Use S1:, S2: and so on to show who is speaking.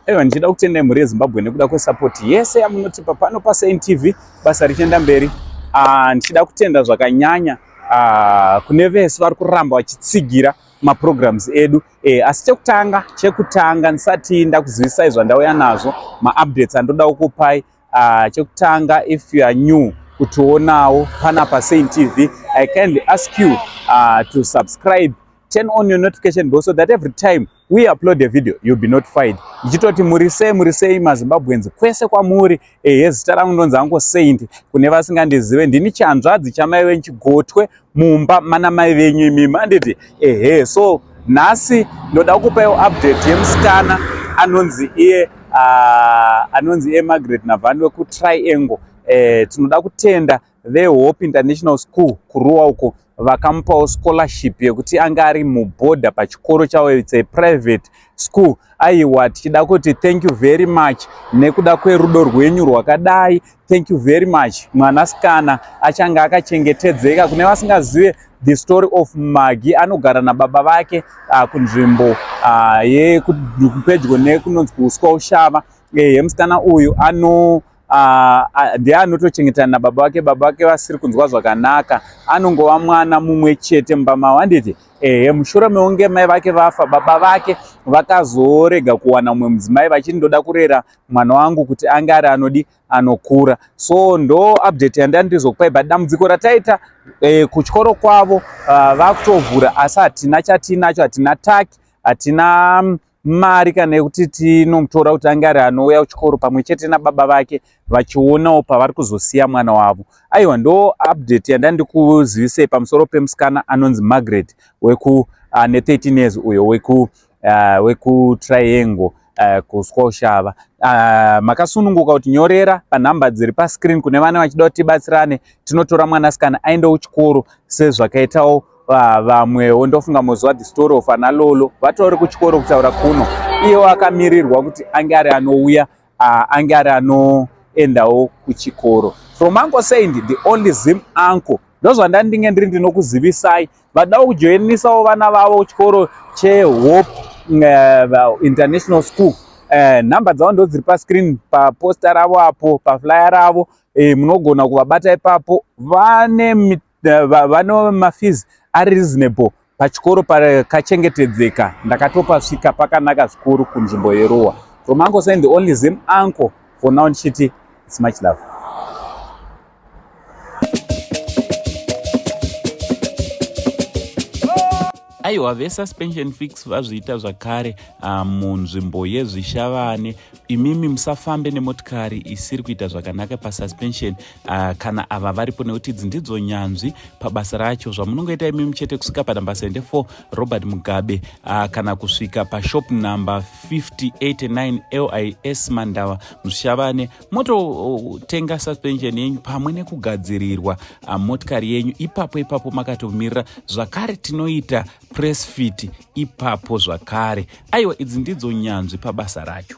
S1: Aiwa, ndichida kutendai mhuri yeZimbabwe nekuda kwesupport yese yamunotipa pano paSaint TV, basa richienda mberi. Ndichida kutenda zvakanyanya kune vese vari kuramba vachitsigira maprograms edu. Asi chekutanga ndisati ndakuzivisai zvandauya nazvo, maupdates andoda kukupai. Chekutanga, if you are new kutionawo pana paSaint TV, I kindly ask you to subscribe, turn on your notification bell so that every time we upload a video you'll be notified. Ndichitoti murisei maZimbabweans kwese kwamuri. Zita rangu ndonzi hangu Saint. Kune vasingandizive, ndini chanzvadzi chamai venyu Chigotwe mumba mana mai venyu imi manditi. So nhasi ndoda kukupai update yemusikana anonzi iye Margaret Navani wekuTriangle. Tinoda kutenda veHope International School kuruwa uko vakamupawo scholarship yekuti anga ari mubhodha pachikoro chavo. It's a private school. Aiwa, tichida kuti thank you very much nekuda kwerudo rwenyu rwakadai. Thank you very much. Mwanasikana achanga akachengetedzeka. Kune vasingazive the story of Magi, anogara nababa vake kunzvimbo yekupedyo nekunonzi kuuswa ushava. Musikana uyu ndiye anotochengetana nababa vake. Baba vake vasiri kunzwa zvakanaka, anongova mwana mumwe chete mubama wanditi. Mushure meunge mai vake vafa, baba vake vakazorega kuwana mumwe mudzimai vachindoda kurera mwana wangu kuti ange ari anokura. So ndo update yandandizokupai. But dambudziko rataita kuchikoro kwavo vakutovhura, asi hatina chatinacho, hatina taki, hatina mari kana yekuti tinomutora kuti ange ari anouya kuchikoro pamwe chete nababa vake vachionawo pavari kuzosiya mwana wavo. Aiwa, ndo update yandandikuzivisei pamusoro pemusikana anonzi Margaret ane 13 years uyo wekuTriangle kuswa ushava. Makasununguka kuti nyorera panhamba dziri pascreen kune vana vachida kuti tibatsirane tinotora mwanasikana aendewo kuchikoro sezvakaitawo vamwewo. Ndofunga muziva the story of analolo vatori kuchikoro kutaura kuno. Iyewo akamirirwa kuti ange ari anouya, ange ari anoendawo kuchikoro. From Uncle Saint, the only Zim uncle. Ndozvandandinge ndiri ndinokuzivisai. Vadawo kujoinisawo vana vavo kuchikoro cheHope International School. Nhamba dzavo ndo dziri pascreen, paposta ravo apo, paflyer ravo. Munogona kuvabata ipapo. Vane mafees ari reasonable pachikoro pakachengetedzeka. Ndakatopasvika pakanaka zvikuru kunzvimbo yeRuwa. From Uncle Saint, the only Zim uncle. For now, Nchiti, it's much love. Aiwa, vesuspension fix vazviita zvakare munzvimbo yezvishavane. Imimi musafambe nemotikari isiri kuita zvakanaka pasuspension kana ava varipo, nekuti idzi ndidzo nyanzvi pabasa racho. Zvamunongoita imimi chete kusvika panhamba 74 Robert Mugabe kana kusvika pashop number 5089 LIS Mandava Mushavane, mototenga suspension yenyu pamwe nekugadzirirwa motikari yenyu. Ipapo makatomirira zvakare tinoita press fit ipapo zvakare. Aiwa, idzi ndidzo nyanzvi pabasa racho.